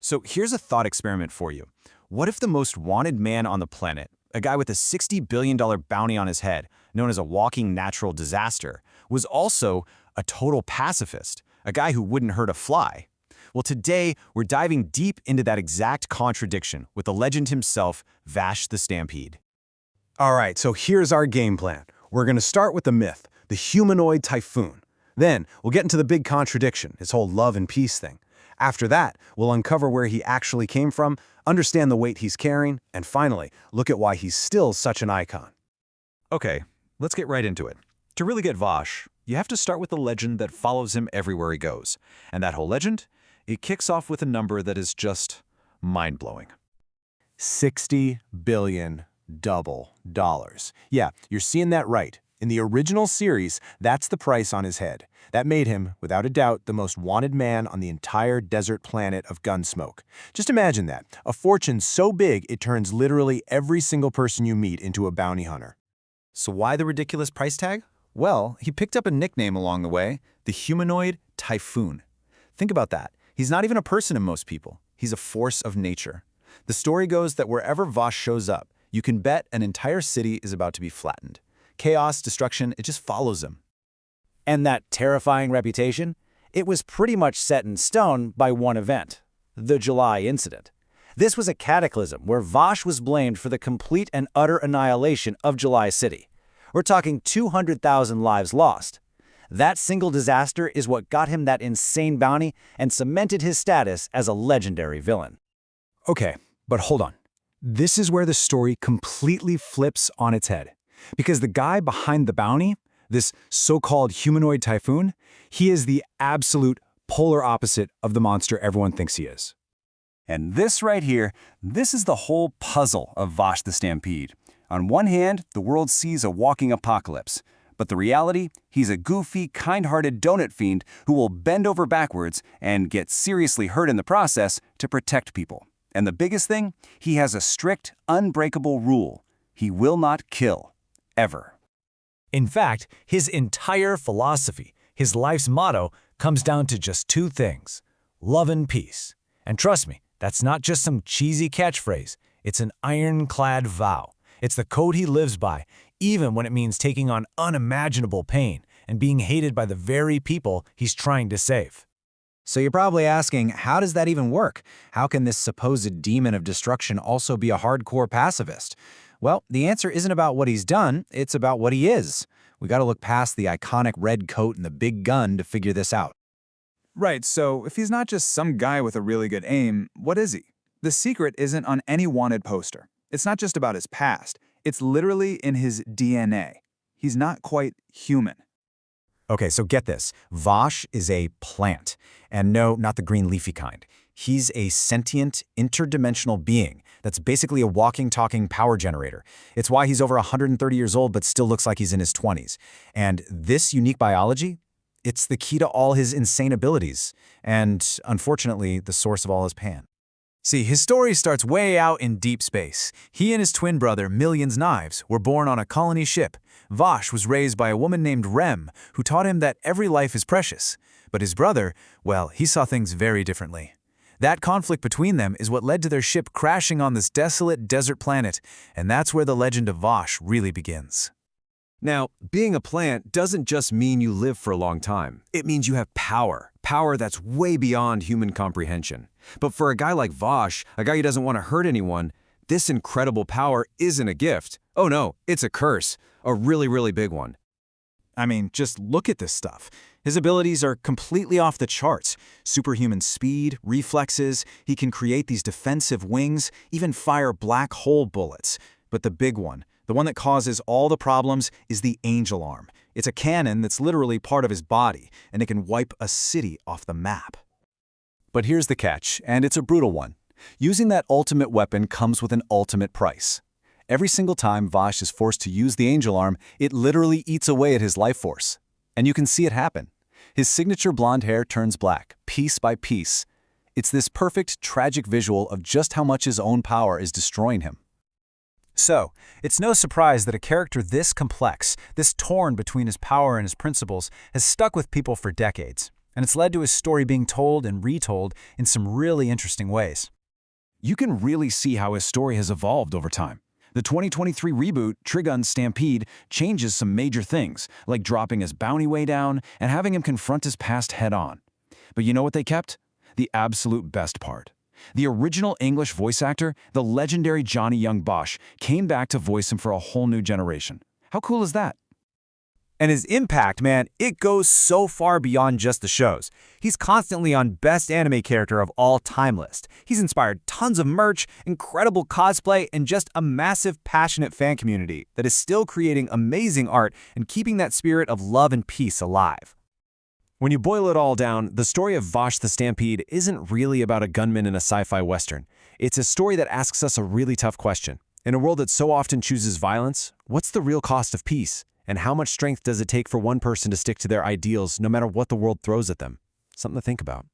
So here's a thought experiment for you. What if the most wanted man on the planet, a guy with a $60 billion bounty on his head, known as a walking natural disaster, was also a total pacifist, a guy who wouldn't hurt a fly? Well, today, we're diving deep into that exact contradiction with the legend himself, Vash the Stampede. All right, so here's our game plan. We're going to start with the myth, the Humanoid Typhoon. Then, we'll get into the big contradiction, his whole love and peace thing. After that, we'll uncover where he actually came from, understand the weight he's carrying, and finally, look at why he's still such an icon. Okay, let's get right into it. To really get Vash, you have to start with the legend that follows him everywhere he goes. And that whole legend, it kicks off with a number that is just mind-blowing. $60 billion. Yeah, you're seeing that right. In the original series, that's the price on his head. That made him, without a doubt, the most wanted man on the entire desert planet of Gunsmoke. Just imagine that, a fortune so big it turns literally every single person you meet into a bounty hunter. So why the ridiculous price tag? Well, he picked up a nickname along the way, the Humanoid Typhoon. Think about that. He's not even a person to most people. He's a force of nature. The story goes that wherever Vash shows up, you can bet an entire city is about to be flattened. Chaos, destruction, it just follows him. And that terrifying reputation? It was pretty much set in stone by one event, the July incident. This was a cataclysm where Vash was blamed for the complete and utter annihilation of July City. We're talking 200,000 lives lost. That single disaster is what got him that insane bounty and cemented his status as a legendary villain. Okay, but hold on. This is where the story completely flips on its head. Because the guy behind the bounty, this so-called Humanoid Typhoon, he is the absolute polar opposite of the monster everyone thinks he is. And this right here, this is the whole puzzle of Vash the Stampede. On one hand, the world sees a walking apocalypse. But the reality, he's a goofy, kind-hearted donut fiend who will bend over backwards and get seriously hurt in the process to protect people. And the biggest thing, he has a strict, unbreakable rule. He will not kill. Ever. In fact, his entire philosophy, his life's motto, comes down to just two things: love and peace. And trust me, that's not just some cheesy catchphrase. It's an ironclad vow. It's the code he lives by, even when it means taking on unimaginable pain and being hated by the very people he's trying to save. So you're probably asking, how does that even work? How can this supposed demon of destruction also be a hardcore pacifist? Well, the answer isn't about what he's done, it's about what he is. We gotta look past the iconic red coat and the big gun to figure this out. Right, so if he's not just some guy with a really good aim, what is he? The secret isn't on any wanted poster. It's not just about his past. It's literally in his DNA. He's not quite human. Okay, so get this. Vash is a plant. And no, not the green leafy kind. He's a sentient, interdimensional being that's basically a walking, talking power generator. It's why he's over 130 years old but still looks like he's in his 20s. And this unique biology, it's the key to all his insane abilities. And, unfortunately, the source of all his pain. See, his story starts way out in deep space. He and his twin brother, Millions Knives, were born on a colony ship. Vash was raised by a woman named Rem, who taught him that every life is precious. But his brother, well, he saw things very differently. That conflict between them is what led to their ship crashing on this desolate desert planet, and that's where the legend of Vash really begins. Now, being a plant doesn't just mean you live for a long time. It means you have power. Power that's way beyond human comprehension. But for a guy like Vash, a guy who doesn't want to hurt anyone, this incredible power isn't a gift. Oh no, it's a curse. A really, really big one. I mean, just look at this stuff. His abilities are completely off the charts. Superhuman speed, reflexes, he can create these defensive wings, even fire black hole bullets. But the big one, the one that causes all the problems, is the angel arm. It's a cannon that's literally part of his body, and it can wipe a city off the map. But here's the catch, and it's a brutal one. Using that ultimate weapon comes with an ultimate price. Every single time Vash is forced to use the angel arm, it literally eats away at his life force. And you can see it happen. His signature blonde hair turns black, piece by piece. It's this perfect, tragic visual of just how much his own power is destroying him. So, it's no surprise that a character this complex, this torn between his power and his principles, has stuck with people for decades. and it's led to his story being told and retold in some really interesting ways. You can really see how his story has evolved over time. The 2023 reboot, Trigun Stampede, changes some major things, like dropping his bounty way down and having him confront his past head-on. But you know what they kept? The absolute best part. The original English voice actor, the legendary Johnny Young Bosch, came back to voice him for a whole new generation. How cool is that? And his impact, man, it goes so far beyond just the shows. He's constantly on Best Anime Character of All Time list. He's inspired tons of merch, incredible cosplay, and just a massive, passionate fan community that is still creating amazing art and keeping that spirit of love and peace alive. When you boil it all down, the story of Vash the Stampede isn't really about a gunman in a sci-fi western. It's a story that asks us a really tough question. In a world that so often chooses violence, what's the real cost of peace? And how much strength does it take for one person to stick to their ideals no matter what the world throws at them? Something to think about.